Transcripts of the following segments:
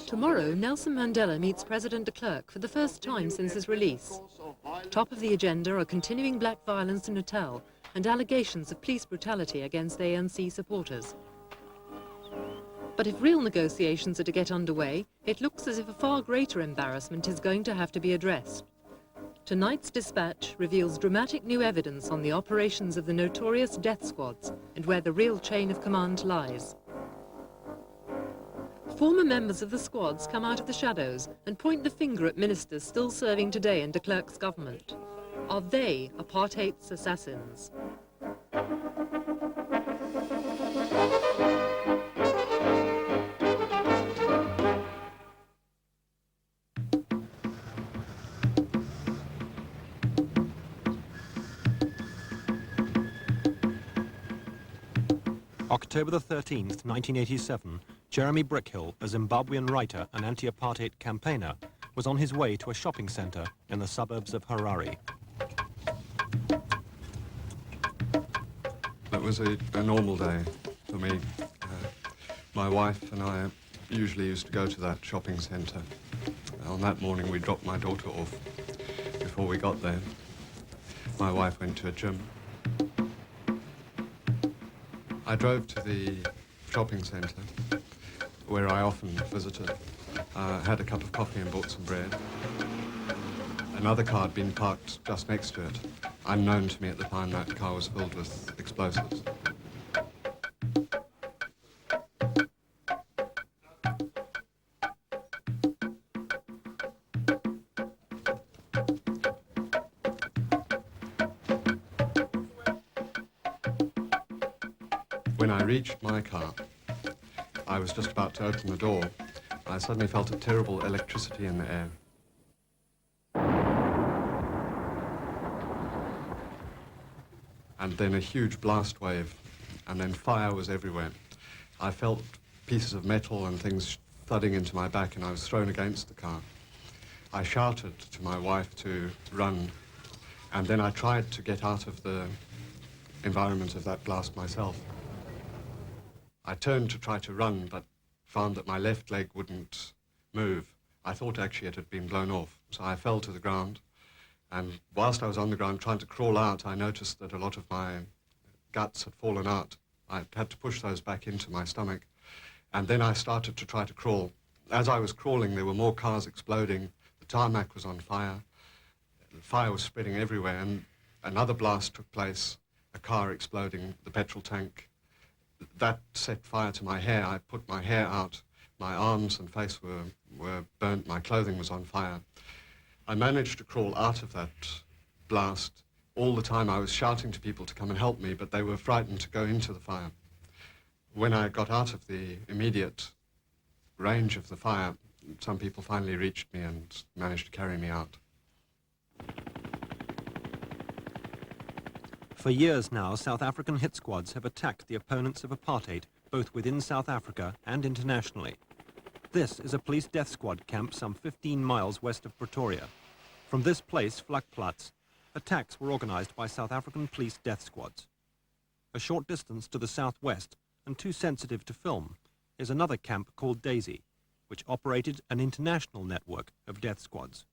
Tomorrow, Nelson Mandela meets President de Klerk for the first time since his release. Top of the agenda are continuing black violence in Natal and allegations of police brutality against ANC supporters. But if real negotiations are to get underway, it looks as if a far greater embarrassment is going to have to be addressed. Tonight's dispatch reveals dramatic new evidence on the operations of the notorious death squads and where the real chain of command lies. Former members of the squads come out of the shadows and point the finger at ministers still serving today in de Klerk's government. Are they Apartheids assassins? October the 13th, 1987, Jeremy Brickhill, a Zimbabwean writer and anti-apartheid campaigner, was on his way to a shopping centre in the suburbs of Harare. It was a normal day for me. My wife and I usually used to go to that shopping centre. On that morning we dropped my daughter off. Before we got there, my wife went to a gym. I drove to the shopping centre, where I often visited, had a cup of coffee and bought some bread. Another car had been parked just next to it. Unknown to me at the time, that car was filled with explosives. When I reached my car, I was just about to open the door. I suddenly felt a terrible electricity in the air. And then a huge blast wave, and then fire was everywhere. I felt pieces of metal and things thudding into my back, and I was thrown against the car. I shouted to my wife to run, and then I tried to get out of the environment of that blast myself. I turned to try to run, but found that my left leg wouldn't move. I thought actually it had been blown off, so I fell to the ground. And whilst I was on the ground trying to crawl out, I noticed that a lot of my guts had fallen out. I had to push those back into my stomach. And then I started to try to crawl. As I was crawling, there were more cars exploding. The tarmac was on fire. The fire was spreading everywhere, and another blast took place, a car exploding, the petrol tank. That set fire to my hair. I put my hair out. My arms and face were burnt. My clothing was on fire. I managed to crawl out of that blast. All the time I was shouting to people to come and help me, but they were frightened to go into the fire. When I got out of the immediate range of the fire, some people finally reached me and managed to carry me out. For years now, South African hit squads have attacked the opponents of apartheid, both within South Africa and internationally. This is a police death squad camp some 15 miles west of Pretoria. From this place, Vlakplaas, attacks were organized by South African police death squads. A short distance to the southwest, and too sensitive to film, is another camp called Daisy, which operated an international network of death squads.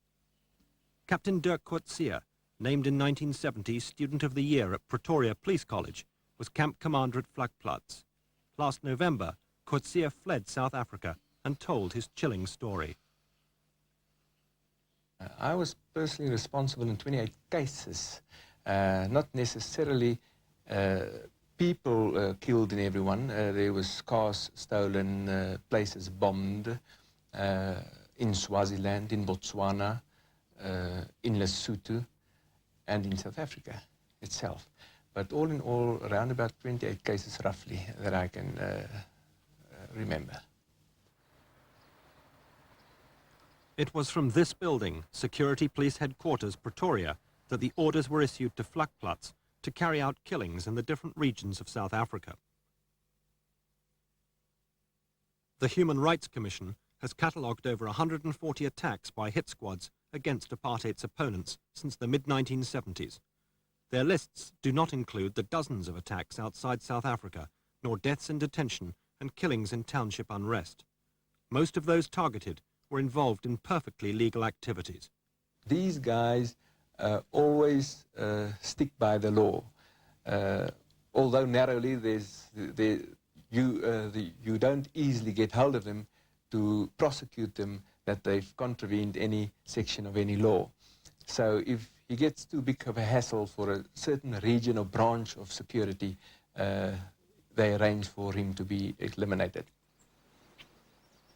Captain Dirk Coetzee, named in 1970 Student of the Year at Pretoria Police College, was camp commander at Vlakplaas. Last November, Coetzee fled South Africa and told his chilling story. I was personally responsible in 28 cases, not necessarily people killed in everyone. There was cars stolen, places bombed in Swaziland, in Botswana, in Lesotho, and in South Africa itself. But all in all, around about 28 cases roughly that I can remember. It was from this building, Security Police Headquarters, Pretoria, that the orders were issued to Vlakplaas to carry out killings in the different regions of South Africa. The Human Rights Commission has catalogued over 140 attacks by hit squads against apartheid's opponents since the mid-1970s. Their lists do not include the dozens of attacks outside South Africa, nor deaths in detention and killings in township unrest. Most of those targeted were involved in perfectly legal activities. These guys always stick by the law. Although narrowly, you don't easily get hold of them to prosecute them that they've contravened any section of any law. So if he gets too big of a hassle for a certain region or branch of security, they arrange for him to be eliminated.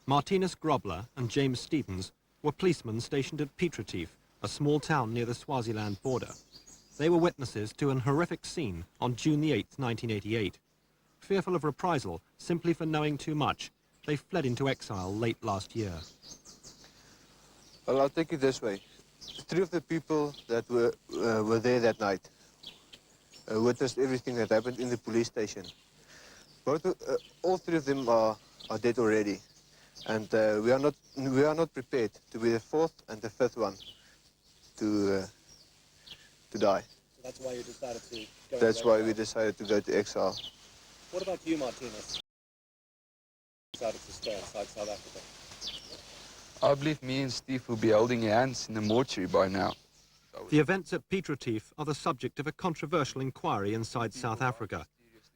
Martinus Grobler and James Stevens were policemen stationed at Pretoria, a small town near the Swaziland border. They were witnesses to an horrific scene on June the 8th, 1988. Fearful of reprisal simply for knowing too much, they fled into exile late last year. Well, I'll take it this way. 3 of the people that were there that night witnessed everything that happened in the police station. All 3 of them are dead already, and we are not prepared to be the 4th and the 5th one to die. So that's why you decided to go. That's why we decided to go to exile. What about you, Martinez? Decided to stay outside South Africa. I believe me and Steve will be holding hands in the mortuary by now. The events at Pretoria are the subject of a controversial inquiry inside South Africa.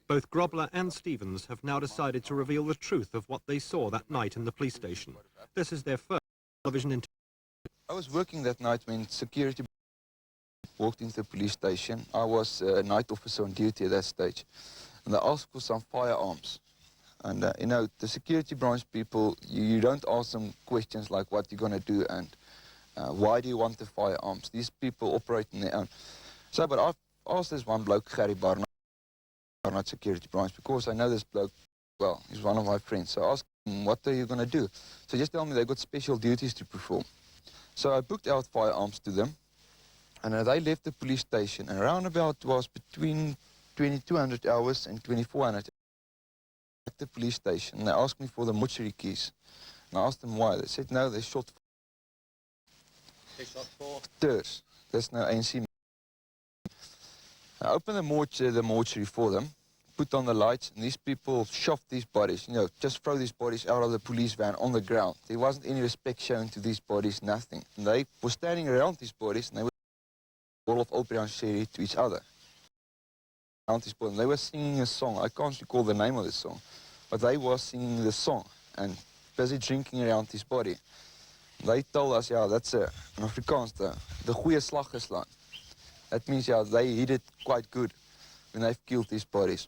Both Grobler and Stevens have now decided to reveal the truth of what they saw that night in the police station. This is their first television interview. I was working that night when security walked into the police station. I was a night officer on duty at that stage, and they asked for some firearms. And you know, the security branch people, you don't ask them questions like what you're going to do and why do you want the firearms. These people operate on their own. So, but I've asked this one bloke, Gary Barnard, security branch, because I know this bloke well. He's one of my friends. So I asked him, what are you going to do? So just tell me they've got special duties to perform. So I booked out firearms to them, and they left the police station, and around about was between 2200 hours and 2400 at the police station. And they asked me for the mortuary keys. And I asked them why. They said, no, they shot for TERS. That's no ANC. I opened the mortuary for them, put on the lights, and these people shoved these bodies, you know, just throw these bodies out of the police van on the ground. There wasn't any respect shown to these bodies, nothing. And they were standing around these bodies, and they were all of Opium Sherry to each other. Around these bodies. They were singing a song. I can't recall the name of the song, but they were singing the song and busy drinking around his body. They told us, yeah, that's an Afrikaans, the goeie slag geslaan. That means, yeah, they hit it quite good when they've killed these bodies.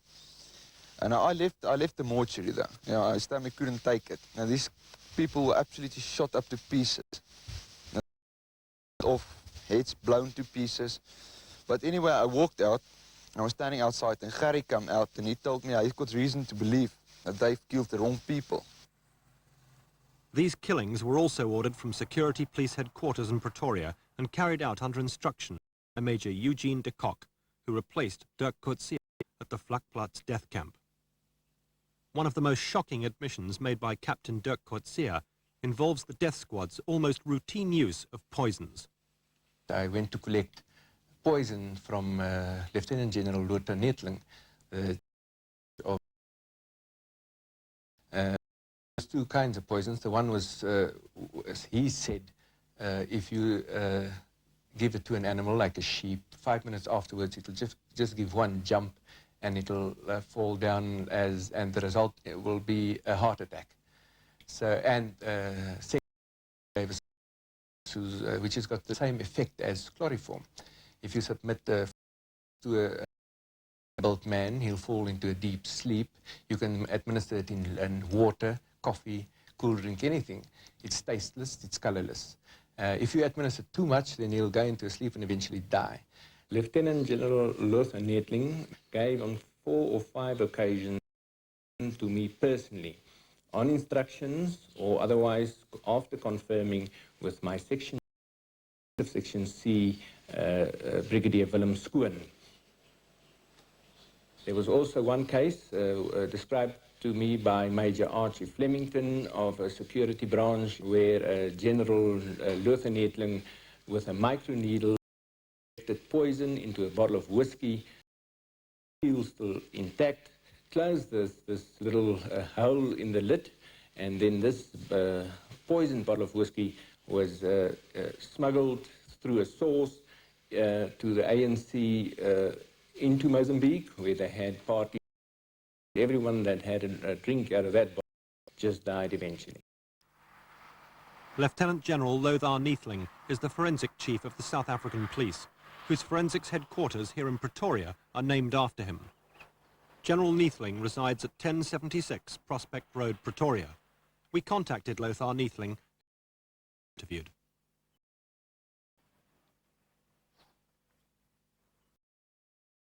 And I left the mortuary there. You know, I stomach couldn't take it. Now, these people were absolutely shot up to pieces. Off, heads blown to pieces. But anyway, I walked out. I was standing outside, and Gary came out, and he told me he's got reason to believe that they've killed the wrong people. These killings were also ordered from Security Police Headquarters in Pretoria and carried out under instruction by Major Eugene de Kock, who replaced Dirk Coetzee at the Vlakplaas death camp. One of the most shocking admissions made by Captain Dirk Coetzee involves the death squad's almost routine use of poisons. I went to collect poison from Lieutenant General Lothar Netling. There's two kinds of poisons. The one was, as he said, if you give it to an animal like a sheep, 5 minutes afterwards it'll just give one jump and it'll fall down and the result will be a heart attack. So, and second, which has got the same effect as chloroform. If you submit to a adult man, he'll fall into a deep sleep. You can administer it in water, coffee, cool drink, anything. It's tasteless, it's colorless. If you administer too much, then he'll go into a sleep and eventually die. Lieutenant General Lothar Netling gave on 4 or 5 occasions to me personally on instructions or otherwise after confirming with my section C, Brigadier Willem Skoon. There was also one case described to me by Major Archie Flemington of a security branch where General Lothenetling with a microneedle injected poison into a bottle of whiskey, seal still intact, closed this little hole in the lid, and then this poison bottle of whiskey was smuggled through a source to the ANC into Mozambique, where they had parties. Everyone that had a drink out of that bottle just died eventually. Lieutenant General Lothar Neethling is the forensic chief of the South African Police, whose forensics headquarters here in Pretoria are named after him. General Neethling resides at 1076 Prospect Road, Pretoria. We contacted Lothar Neethling, interviewed.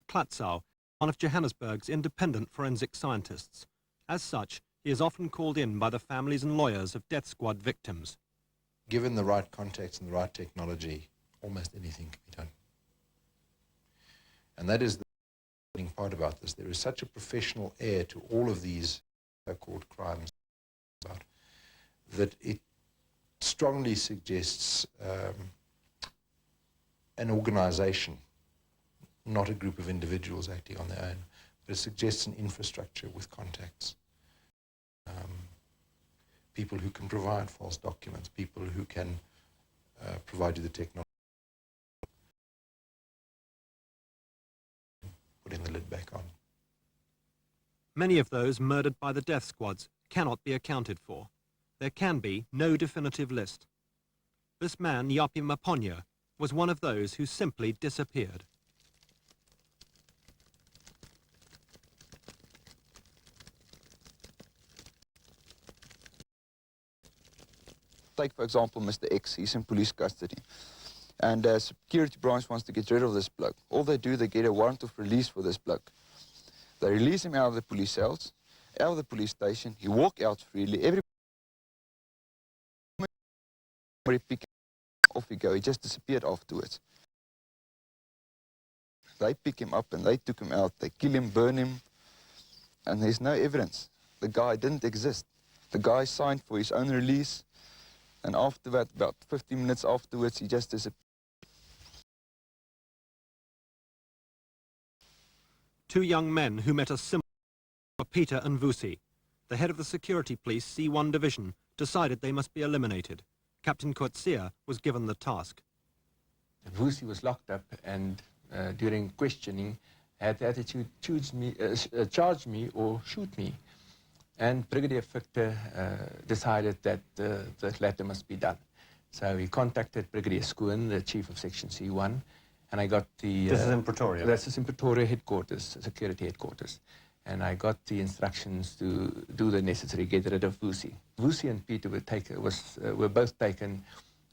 Klatzow, one of Johannesburg's independent forensic scientists. As such, he is often called in by the families and lawyers of death squad victims. Given the right context and the right technology, almost anything can be done. And that is the part about this. There is such a professional air to all of these so-called crimes that it strongly suggests an organization, not a group of individuals acting on their own, but it suggests an infrastructure with contacts. People who can provide false documents, people who can provide you the technology, putting the lid back on. Many of those murdered by the death squads cannot be accounted for. There can be no definitive list. This man, Yapi Maponya, was one of those who simply disappeared. Take, for example, Mr. X. He's in police custody. And security branch wants to get rid of this bloke. All they do, they get a warrant of release for this bloke. They release him out of the police cells, out of the police station. He walk out freely. Everybody pick him, off he go. He just disappeared afterwards. They pick him up and they took him out. They kill him, burn him, and there's no evidence. The guy didn't exist. The guy signed for his own release. And after that, about 15 minutes afterwards, he just disappeared. Two young men who met a similar were Peter and Vusi. The head of the security police C1 division decided they must be eliminated. Captain Coetzee was given the task. Vusi was locked up and during questioning had the attitude charge me or shoot me. And Brigadier Victor decided that the latter must be done. So he contacted Brigadier Skoon, the chief of Section C1, and I got the... This is in Pretoria? This is in Pretoria headquarters, security headquarters. And I got the instructions to do the necessary, get rid of Vusi. Vusi and Peter were both taken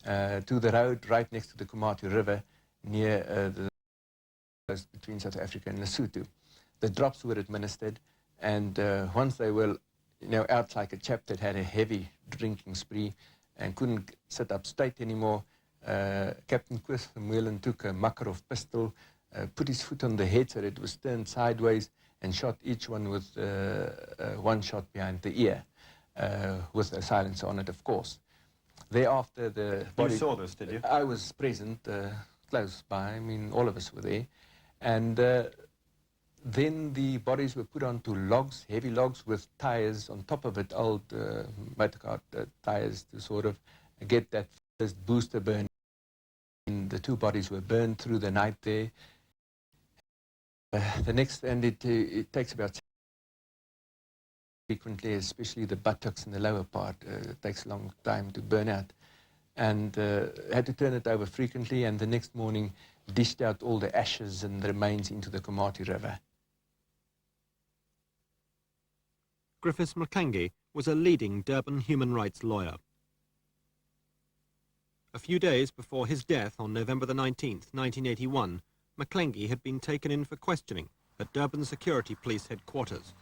to the road right next to the Komati River near the coast between South Africa and Lesotho. The drops were administered, and once they were out like a chap that had a heavy drinking spree and couldn't sit up straight anymore, Captain Chris Vermeulen took a Makarov pistol, put his foot on the head so that it was turned sideways, and shot each one with one shot behind the ear, with a silencer on it, of course. Thereafter, the body... You saw this, did you? I was present, close by. I mean, all of us were there. And then the bodies were put onto logs, heavy logs with tires on top of it, old motorcar tires, to sort of get that first booster burn. And the two bodies were burned through the night there. The next, and it takes about frequently, especially the buttocks and the lower part, it takes a long time to burn out. And had to turn it over frequently, and the next morning dished out all the ashes and the remains into the Komati River. Griffiths Mclangy was a leading Durban human rights lawyer. A few days before his death on November the 19th, 1981, Mclangy had been taken in for questioning at Durban Security Police headquarters.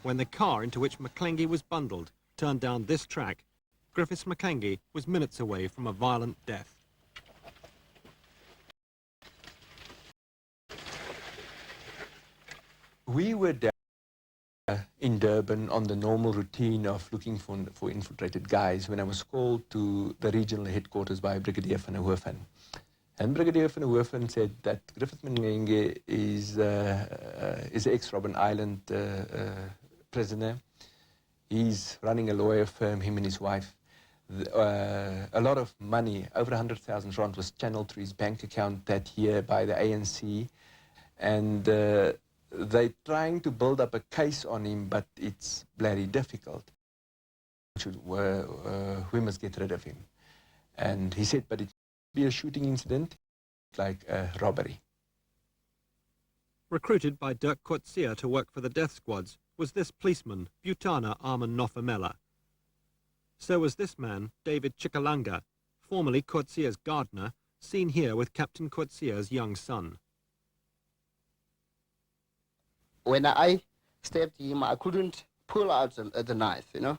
When the car into which Mclengy was bundled turned down this track, Griffiths Mclengy was minutes away from a violent death. We were down in Durban on the normal routine of looking for infiltrated guys when I was called to the regional headquarters by Brigadier van der Hoofen. And Brigadier van der Hoofen said that Griffith Mclengy is an ex-Robben Island prisoner. He's running a lawyer firm, him and his wife. A lot of money, over 100,000 rand, was channeled through his bank account that year by the ANC. And they're trying to build up a case on him, but it's bloody difficult. We must get rid of him. And he said, but it be a shooting incident, like a robbery. Recruited by Dirk Coetzee to work for the death squads was this policeman, Butana Armin Nofamela. So was this man, David Chikalanga, formerly Coetzee's gardener, seen here with Captain Coetzee's young son. When I stabbed him, I couldn't pull out the knife, you know,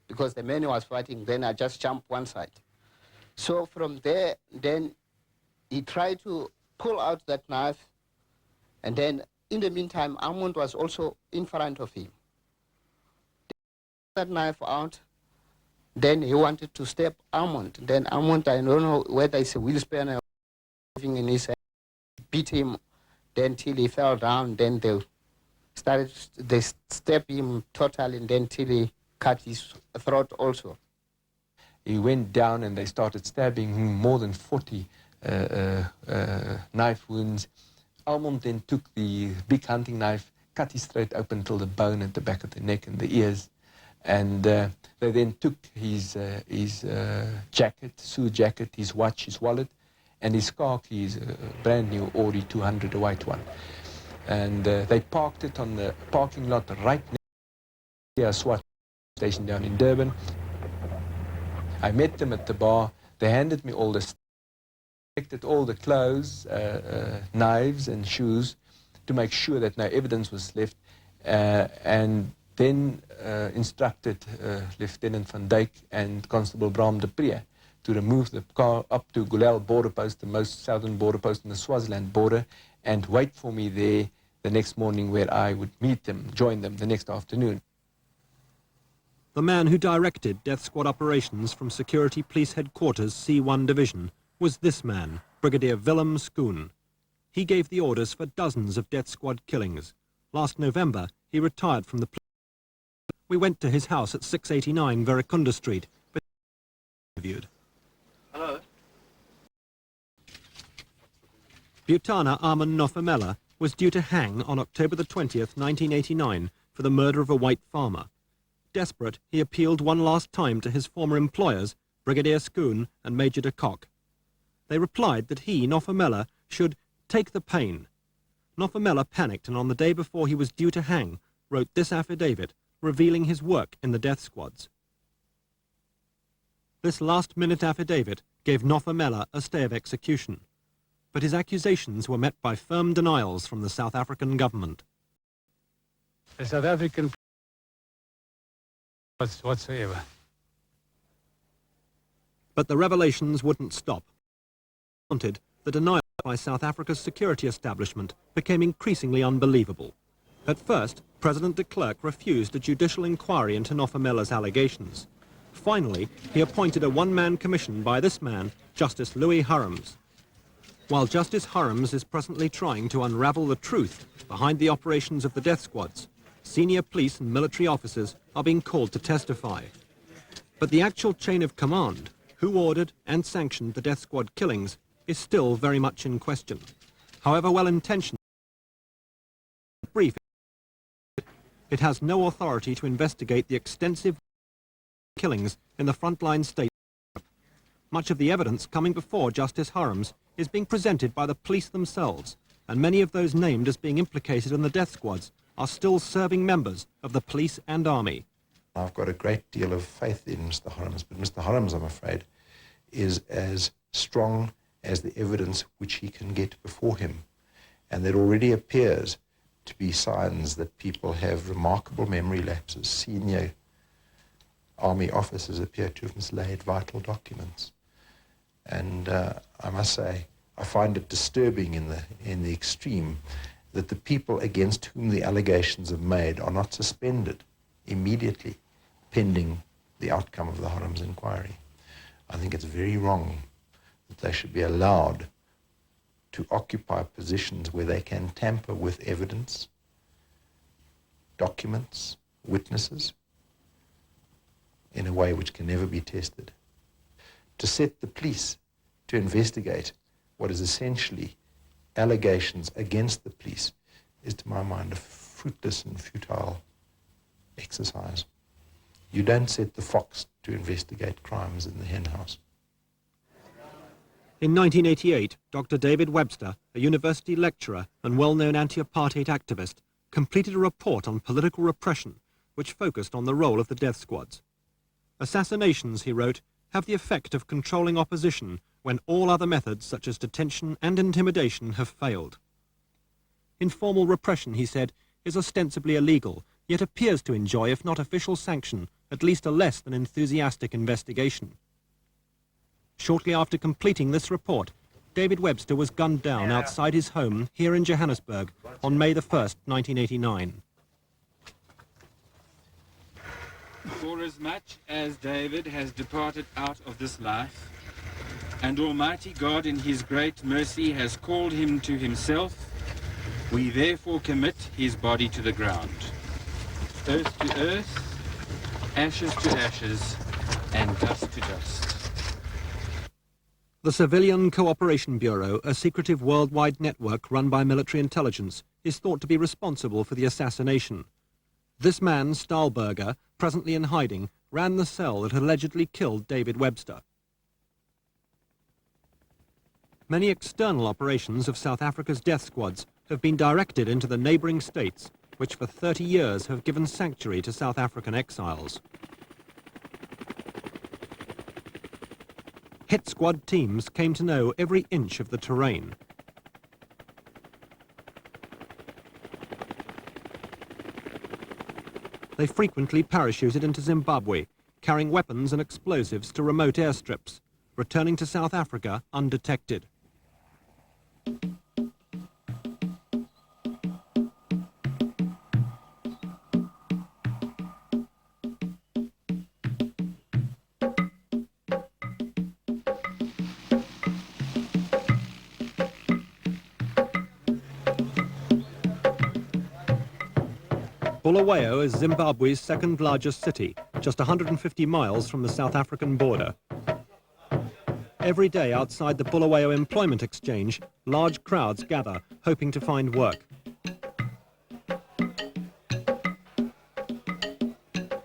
because the man was fighting. Then I just jumped one side. So from there, then he tried to pull out that knife, and then in the meantime, Armand was also in front of him. That knife out, then he wanted to stab Armand. Then Armand, I don't know whether it's a wheel spanner or something in his head, beat him, then till he fell down. Then they stabbed him totally, and then till he cut his throat also. He went down and they started stabbing him, more than 40 knife wounds. Almond then took the big hunting knife, cut his throat open till the bone at the back of the neck and the ears. And they then took his jacket, suit jacket, his watch, his wallet, and his car keys, a brand new Audi 200, a white one. And they parked it on the parking lot right next to a SWAT station down in Durban. I met them at the bar. They handed me all the stuff, checked all the clothes, knives and shoes to make sure that no evidence was left, and then instructed Lieutenant van Dijk and Constable Bram de Pre to remove the car up to Gulel border post, the most southern border post in the Swaziland border, and wait for me there the next morning where I would meet them, join them the next afternoon. The man who directed death squad operations from Security Police Headquarters C1 Division was this man, Brigadier Willem Schoen. He gave the orders for dozens of death squad killings. Last November, he retired from the police. We went to his house at 689 Verakunda Street, but interviewed. Hello. Butana Armin Nofamela was due to hang on October the 20th, 1989, for the murder of a white farmer. Desperate, he appealed one last time to his former employers, Brigadier Schoen and Major de Kock. They replied that he, Nofamela, should take the pain. Nofamela panicked and on the day before he was due to hang, wrote this affidavit, revealing his work in the death squads. This last-minute affidavit gave Nofamela a stay of execution, but his accusations were met by firm denials from the South African government. The South African whatsoever. But the revelations wouldn't stop. The denial by South Africa's security establishment became increasingly unbelievable. At first, President de Klerk refused a judicial inquiry into Nofamela's allegations. Finally, he appointed a one-man commission by this man, Justice Louis Hurrams. While Justice Hurrams is presently trying to unravel the truth behind the operations of the death squads, senior police and military officers are being called to testify. But the actual chain of command, who ordered and sanctioned the death squad killings, is still very much in question. However well-intentioned, brief, it has no authority to investigate the extensive killings in the frontline states. Much of the evidence coming before Justice Hurrams is being presented by the police themselves, and many of those named as being implicated in the death squads are still serving members of the police and army. I've got a great deal of faith in Mr. Hurrams, but Mr. Hurrams, I'm afraid, is as strong as the evidence which he can get before him. And there already appears to be signs that people have remarkable memory lapses. Senior army officers appear to have mislaid vital documents. And I must say, I find it disturbing in the extreme that the people against whom the allegations are made are not suspended immediately pending the outcome of the Haram's inquiry. I think it's very wrong that they should be allowed to occupy positions where they can tamper with evidence, documents, witnesses, in a way which can never be tested. To set the police to investigate what is essentially allegations against the police is, to my mind, a fruitless and futile exercise. You don't set the fox to investigate crimes in the hen house. In 1988, Dr. David Webster, a university lecturer and well-known anti-apartheid activist, completed a report on political repression which focused on the role of the death squads. Assassinations, he wrote, have the effect of controlling opposition when all other methods such as detention and intimidation have failed. Informal repression, he said, is ostensibly illegal, yet appears to enjoy, if not official sanction, at least a less than enthusiastic investigation. Shortly after completing this report, David Webster was gunned down outside his home here in Johannesburg on May the 1st, 1989. Forasmuch as David has departed out of this life, and Almighty God in his great mercy has called him to himself, we therefore commit his body to the ground. Earth to earth, ashes to ashes, and dust to dust. The Civilian Cooperation Bureau, a secretive worldwide network run by military intelligence, is thought to be responsible for the assassination. This man, Stahlberger, presently in hiding, ran the cell that allegedly killed David Webster. Many external operations of South Africa's death squads have been directed into the neighbouring states, which for 30 years have given sanctuary to South African exiles. Hit squad teams came to know every inch of the terrain. They frequently parachuted into Zimbabwe, carrying weapons and explosives to remote airstrips, returning to South Africa undetected. Bulawayo is Zimbabwe's second largest city, just 150 miles from the South African border. Every day outside the Bulawayo Employment Exchange, large crowds gather, hoping to find work.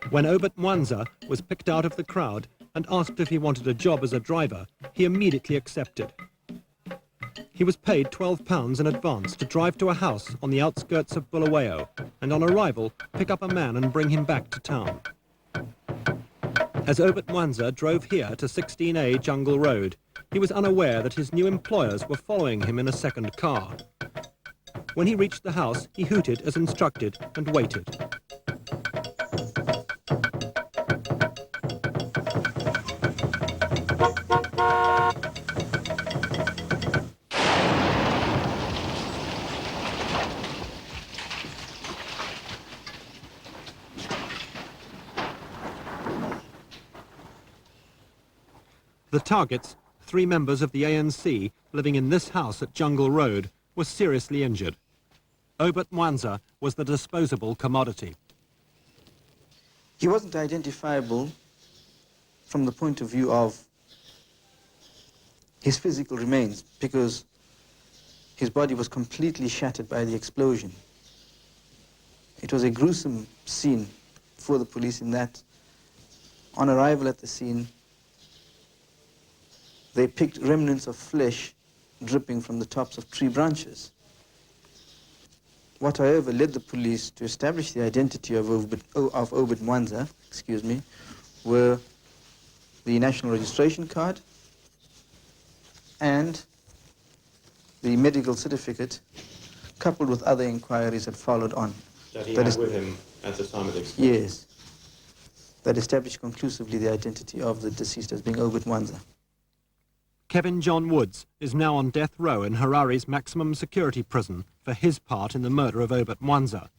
When Obert Mwanza was picked out of the crowd and asked if he wanted a job as a driver, he immediately accepted. He was paid £12 in advance to drive to a house on the outskirts of Bulawayo and on arrival pick up a man and bring him back to town. As Obert Mwanza drove here to 16A Jungle Road, he was unaware that his new employers were following him in a second car. When he reached the house, he hooted as instructed and waited. The targets, 3 members of the ANC living in this house at Jungle Road, were seriously injured. Obert Mwanza was the disposable commodity. He wasn't identifiable from the point of view of his physical remains because his body was completely shattered by the explosion. It was a gruesome scene for the police in that, on arrival at the scene, they picked remnants of flesh dripping from the tops of tree branches. What, however, led the police to establish the identity of Obert Mwanza, were the national registration card and the medical certificate coupled with other inquiries that followed on. That he had with him at the time of the explosion? Yes. That established conclusively the identity of the deceased as being Obert Mwanza. Kevin John Woods is now on death row in Harare's maximum security prison for his part in the murder of Obert Mwanza.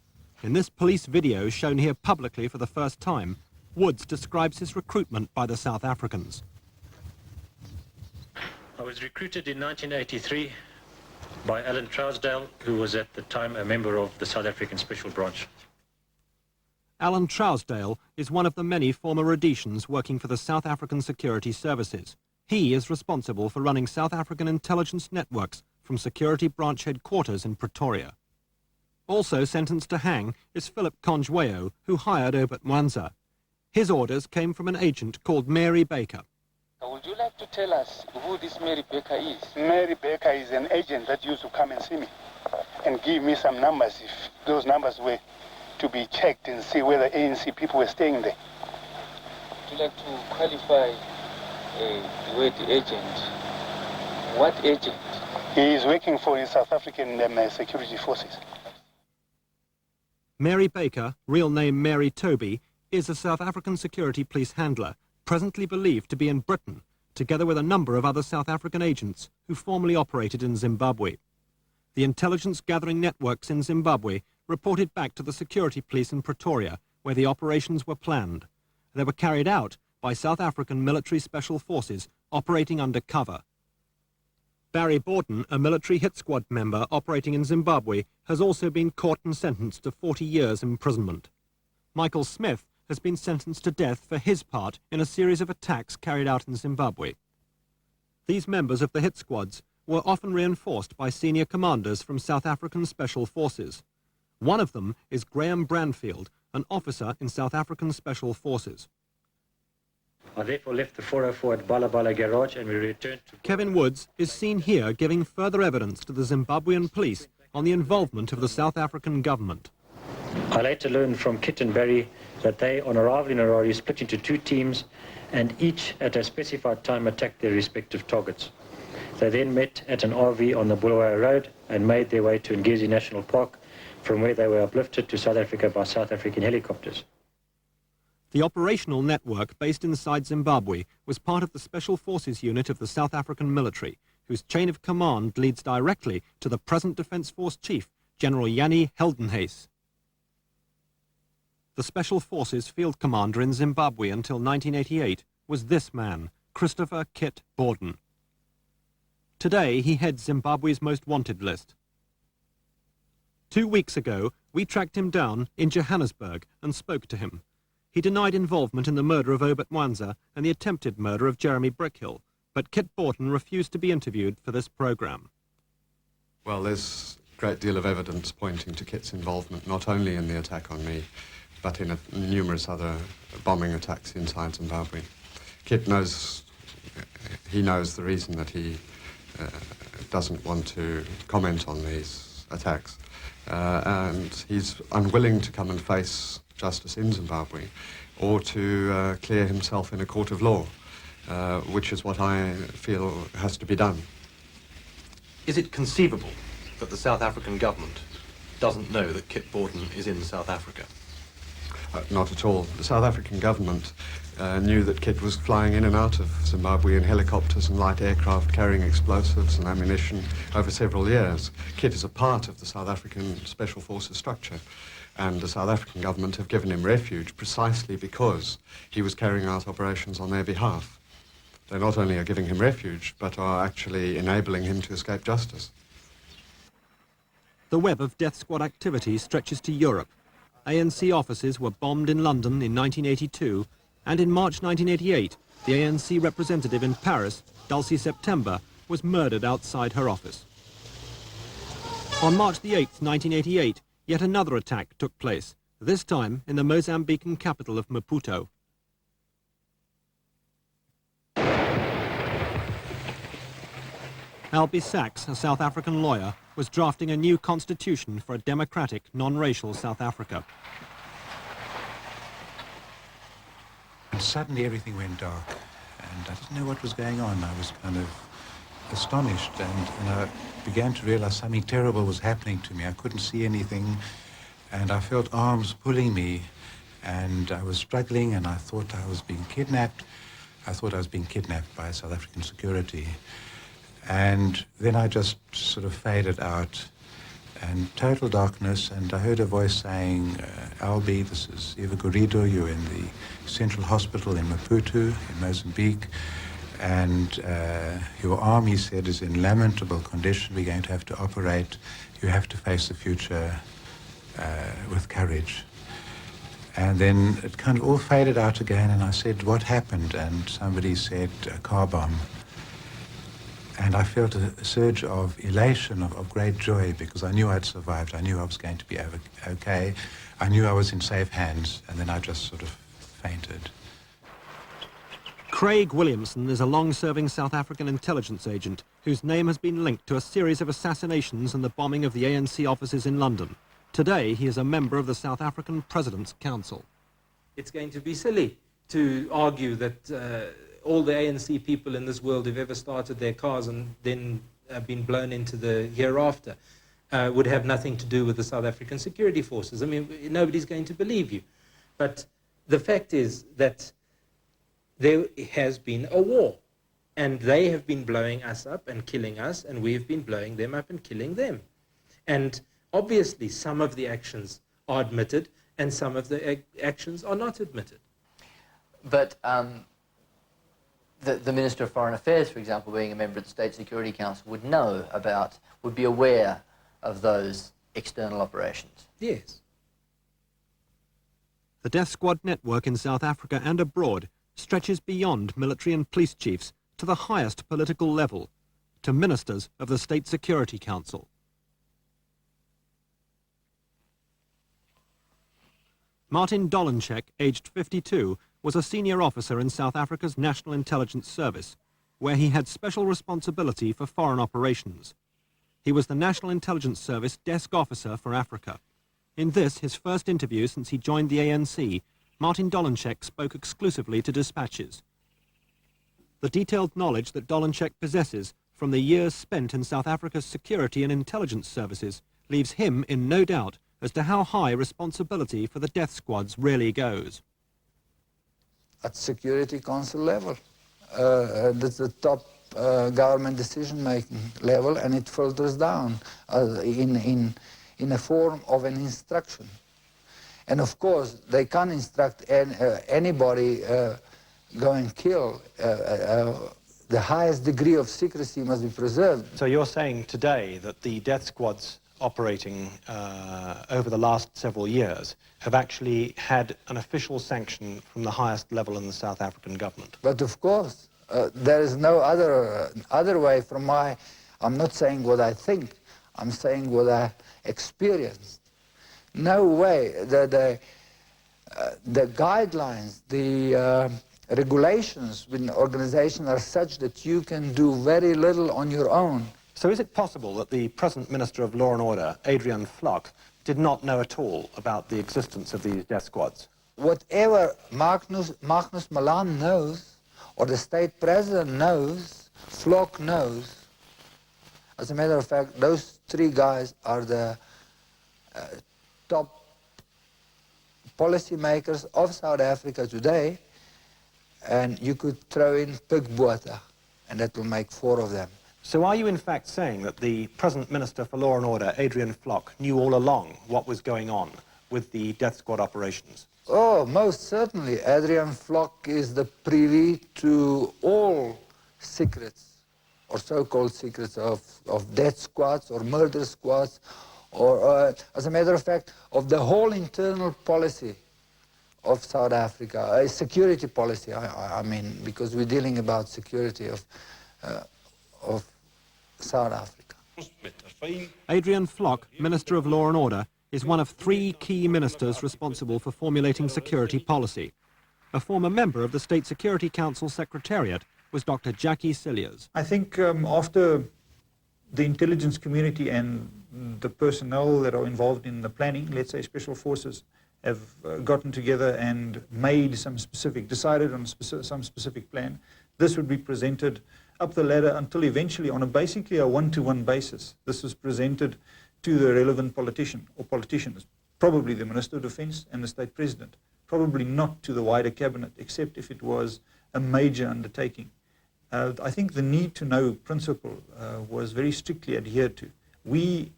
In this police video shown here publicly for the first time, Woods describes his recruitment by the South Africans. I was recruited in 1983 by Alan Trousdale, who was at the time a member of the South African Special Branch. Alan Trousdale is one of the many former Rhodesians working for the South African Security Services. He is responsible for running South African intelligence networks from Security Branch headquarters in Pretoria. Also sentenced to hang is Philip Conjweo, who hired Obert Mwanza. His orders came from an agent called Mary Baker. Would you like to tell us who this Mary Baker is? Mary Baker is an agent that used to come and see me and give me some numbers if those numbers were to be checked and see whether ANC people were staying there. Would you like to qualify the word agent? What agent? He is working for the South African security forces. Mary Baker, real name Mary Toby, is a South African security police handler, presently believed to be in Britain, together with a number of other South African agents who formerly operated in Zimbabwe. The intelligence gathering networks in Zimbabwe reported back to the security police in Pretoria, where the operations were planned. They were carried out by South African military special forces operating under cover. Barry Borden, a military hit squad member operating in Zimbabwe, has also been caught and sentenced to 40 years imprisonment. Michael Smith has been sentenced to death for his part in a series of attacks carried out in Zimbabwe. These members of the hit squads were often reinforced by senior commanders from South African Special Forces. One of them is Graham Branfield, an officer in South African Special Forces. I therefore left the 404 at Balabala Garage and we returned to... Kevin Woods is seen here giving further evidence to the Zimbabwean police on the involvement of the South African government. I later learned from Kit and Barry that they, on arrival in Harare, split into two teams and each at a specified time attacked their respective targets. They then met at an RV on the Bulawayo Road and made their way to Ngezi National Park, from where they were uplifted to South Africa by South African helicopters. The operational network based inside Zimbabwe was part of the Special Forces unit of the South African military, whose chain of command leads directly to the present Defence Force Chief, General Jannie Heldenhuys. The Special Forces Field Commander in Zimbabwe until 1988 was this man, Christopher Kit Borden. Today he heads Zimbabwe's most wanted list. 2 weeks ago, we tracked him down in Johannesburg and spoke to him. He denied involvement in the murder of Obert Mwanza and the attempted murder of Jeremy Brickhill, but Kit Borden refused to be interviewed for this programme. Well, there's a great deal of evidence pointing to Kit's involvement, not only in the attack on me, but in numerous other bombing attacks inside Zimbabwe. Kit knows, he knows the reason that he doesn't want to comment on these attacks, and he's unwilling to come and face justice in Zimbabwe or to clear himself in a court of law, which is what I feel has to be done. Is it conceivable that the South African government doesn't know that Kit Borden is in South Africa? Not at all. The South African government knew that Kit was flying in and out of Zimbabwe in helicopters and light aircraft carrying explosives and ammunition over several years. Kit is a part of the South African Special Forces structure, and the South African government have given him refuge precisely because he was carrying out operations on their behalf. They not only are giving him refuge, but are actually enabling him to escape justice. The web of death squad activity stretches to Europe. ANC offices were bombed in London in 1982, and in March 1988, the ANC representative in Paris, Dulcie September, was murdered outside her office. On March the 8th, 1988, yet another attack took place, this time in the Mozambican capital of Maputo. Albie Sachs, a South African lawyer, was drafting a new constitution for a democratic, non-racial South Africa. And suddenly everything went dark, and I didn't know what was going on. I was kind of astonished and began to realize something terrible was happening to me. I couldn't see anything, and I felt arms pulling me, and I was struggling, and I thought I was being kidnapped. I thought I was being kidnapped by South African security. And then I just sort of faded out, and total darkness, and I heard a voice saying, Albie, this is Eva Gorido, you're in the Central Hospital in Maputo, in Mozambique, and your arm, he said, is in lamentable condition. We're going to have to operate. You have to face the future with courage. And then it kind of all faded out again, and I said, what happened? And somebody said, a car bomb. And I felt a surge of elation, of great joy, because I knew I'd survived. I knew I was going to be okay. I knew I was in safe hands, and then I just sort of fainted. Craig Williamson is a long-serving South African intelligence agent whose name has been linked to a series of assassinations and the bombing of the ANC offices in London. Today, he is a member of the South African President's Council. It's going to be silly to argue that all the ANC people in this world who've ever started their cars and then been blown into the hereafter would have nothing to do with the South African security forces. I mean, nobody's going to believe you. But the fact is that there has been a war, and they have been blowing us up and killing us, and we've been blowing them up and killing them. And obviously, some of the actions are admitted, and some of the actions are not admitted. But the Minister of Foreign Affairs, for example, being a member of the State Security Council, would be aware of those external operations. Yes. The death squad network in South Africa and abroad stretches beyond military and police chiefs to the highest political level, to ministers of the State Security Council. Martin Dolenchek, aged 52, was a senior officer in South Africa's National Intelligence Service, where he had special responsibility for foreign operations. He was the National Intelligence Service desk officer for Africa. In this, his first interview since he joined the ANC, Martin Dolenchek spoke exclusively to dispatches. The detailed knowledge that Dolenchek possesses from the years spent in South Africa's security and intelligence services leaves him in no doubt as to how high responsibility for the death squads really goes. At Security Council level, that's the top government decision-making level, and it filters down in a form of an instruction. And of course, they can't instruct anybody go and kill. The highest degree of secrecy must be preserved. So you're saying today that the death squads operating over the last several years have actually had an official sanction from the highest level in the South African government? But of course, there is no other way from my... I'm not saying what I think, I'm saying what I experienced. No way. The guidelines, the regulations within the organization are such that you can do very little on your own. So is it possible that the present Minister of Law and Order, Adrian Vlak, did not know at all about the existence of these death squads? Whatever Magnus Malan knows, or the state president knows, Vlak knows. As a matter of fact, those three guys are the top policymakers of South Africa today, and you could throw in Pigbota, and that will make 4 of them. So are you in fact saying that the present Minister for Law and Order, Adrian Vlak, knew all along what was going on with the death squad operations? Oh, most certainly. Adrian Vlak is the privy to all secrets, or so-called secrets of death squads or murder squads, or, as a matter of fact, of the whole internal policy of South Africa, a security policy, I mean, because we're dealing about security of South Africa. Adrian Vlak, Minister of Law and Order, is one of 3 key ministers responsible for formulating security policy. A former member of the State Security Council Secretariat was Dr. Jackie Cilliers. I think after the intelligence community and the personnel that are involved in the planning, let's say special forces, have gotten together and made some specific, decided on some specific plan, this would be presented up the ladder until eventually, on basically a one-to-one basis, this was presented to the relevant politician or politicians, probably the Minister of Defence and the State President, probably not to the wider cabinet, except if it was a major undertaking. I think the need-to-know principle was very strictly adhered to. We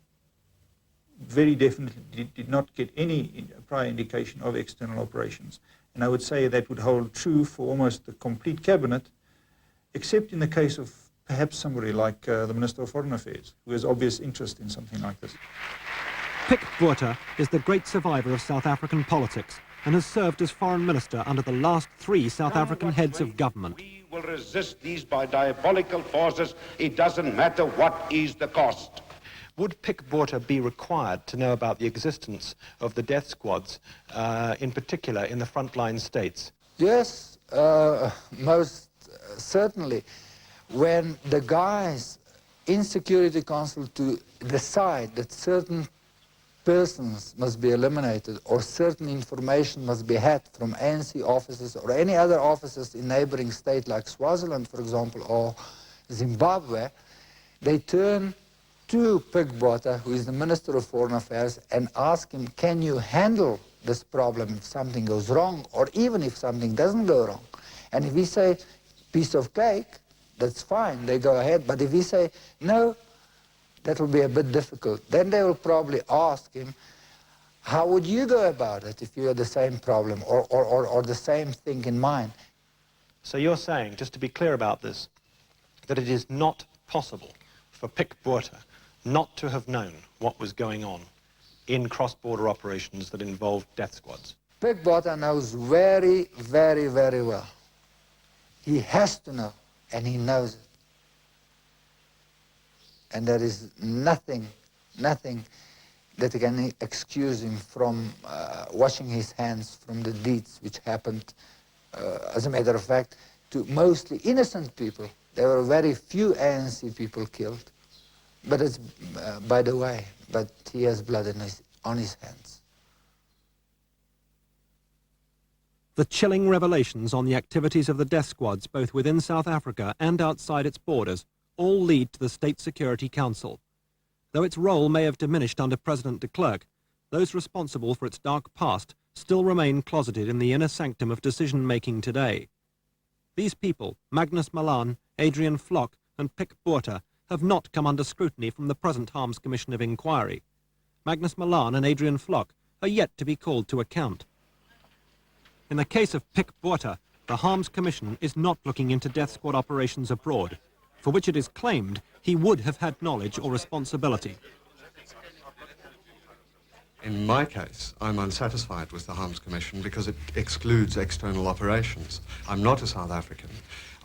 very definitely did not get any prior indication of external operations. And I would say that would hold true for almost the complete cabinet, except in the case of perhaps somebody like the Minister of Foreign Affairs, who has obvious interest in something like this. Pik Botha is the great survivor of South African politics and has served as foreign minister under the last 3 South African heads of government. We will resist these by diabolical forces. It doesn't matter what is the cost. Would Pik Botha be required to know about the existence of the death squads, in particular in the frontline states? Yes, most certainly. When the guys in Security Council to decide that certain persons must be eliminated or certain information must be had from ANC officers or any other officers in neighboring state like Swaziland, for example, or Zimbabwe, they turn to Pik Botha, who is the Minister of Foreign Affairs, and ask him, can you handle this problem if something goes wrong, or even if something doesn't go wrong? And if he say, piece of cake, that's fine, they go ahead. But if he say, no, that will be a bit difficult, then they will probably ask him, how would you go about it if you had the same problem or the same thing in mind? So you're saying, just to be clear about this, that it is not possible for Pik Botha not to have known what was going on in cross-border operations that involved death squads? Pik Botha knows very, very, very well. He has to know, and he knows it. And there is nothing that can excuse him from washing his hands from the deeds which happened, as a matter of fact, to mostly innocent people. There were very few ANC people killed, but it's by the way, but he has blood on his hands. The chilling revelations on the activities of the death squads, both within South Africa and outside its borders, all lead to the State Security Council. Though its role may have diminished under President de Klerk, those responsible for its dark past still remain closeted in the inner sanctum of decision-making today. These people, Magnus Malan, Adrian Flock and Pik Botha, have not come under scrutiny from the present Harms Commission of Inquiry. Magnus Malan and Adrian Flock are yet to be called to account. In the case of Pik Botha, the Harms Commission is not looking into death squad operations abroad, for which it is claimed he would have had knowledge or responsibility. In my case, I'm unsatisfied with the Harms Commission because it excludes external operations. I'm not a South African.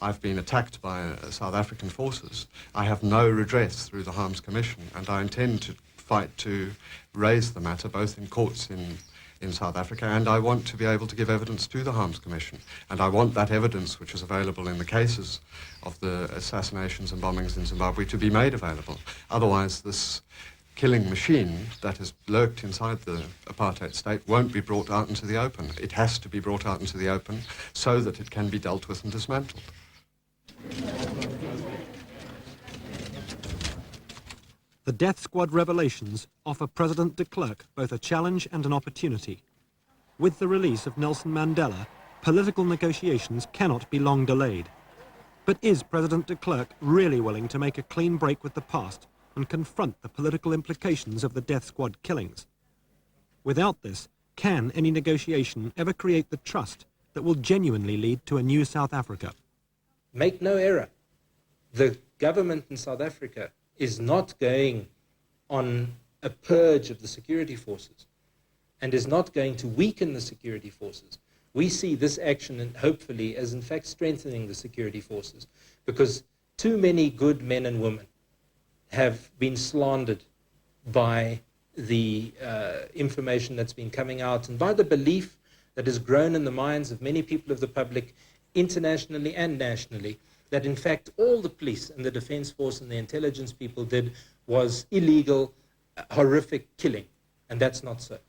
I've been attacked by South African forces. I have no redress through the Harms Commission, and I intend to fight to raise the matter both in courts in South Africa, and I want to be able to give evidence to the Harms Commission. And I want that evidence, which is available in the cases of the assassinations and bombings in Zimbabwe, to be made available. Otherwise, this killing machine that has lurked inside the apartheid state won't be brought out into the open. It has to be brought out into the open so that it can be dealt with and dismantled. The death squad revelations offer President de Klerk both a challenge and an opportunity. With the release of Nelson Mandela, political negotiations cannot be long delayed. But is President de Klerk really willing to make a clean break with the past and confront the political implications of the death squad killings? Without this, can any negotiation ever create the trust that will genuinely lead to a new South Africa? Make no error, the government in South Africa is not going on a purge of the security forces and is not going to weaken the security forces. We see this action, and hopefully, as in fact strengthening the security forces, because too many good men and women have been slandered by the information that's been coming out and by the belief that has grown in the minds of many people of the public, internationally and nationally, that in fact all the police and the defense force and the intelligence people did was illegal, horrific killing. And that's not so.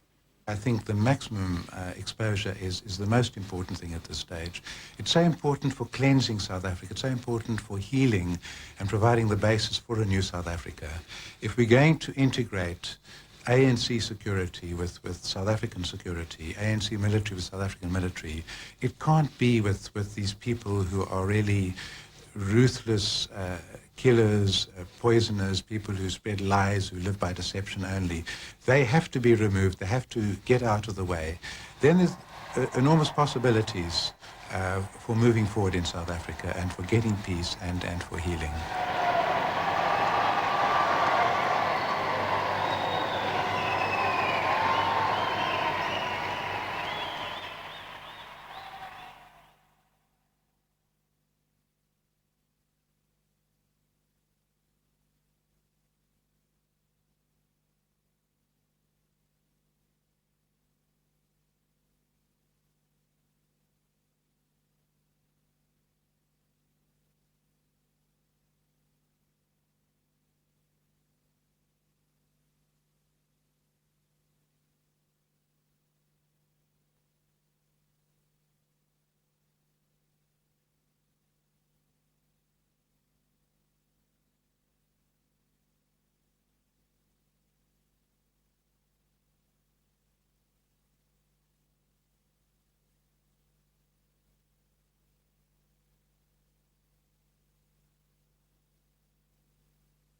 I think the maximum exposure is the most important thing at this stage. It's so important for cleansing South Africa. It's so important for healing and providing the basis for a new South Africa. If we're going to integrate ANC security with South African security, ANC military with South African military, it can't be with these people who are really ruthless killers, poisoners, people who spread lies, who live by deception only. They have to be removed. They have to get out of the way. Then there's enormous possibilities for moving forward in South Africa and for getting peace and for healing.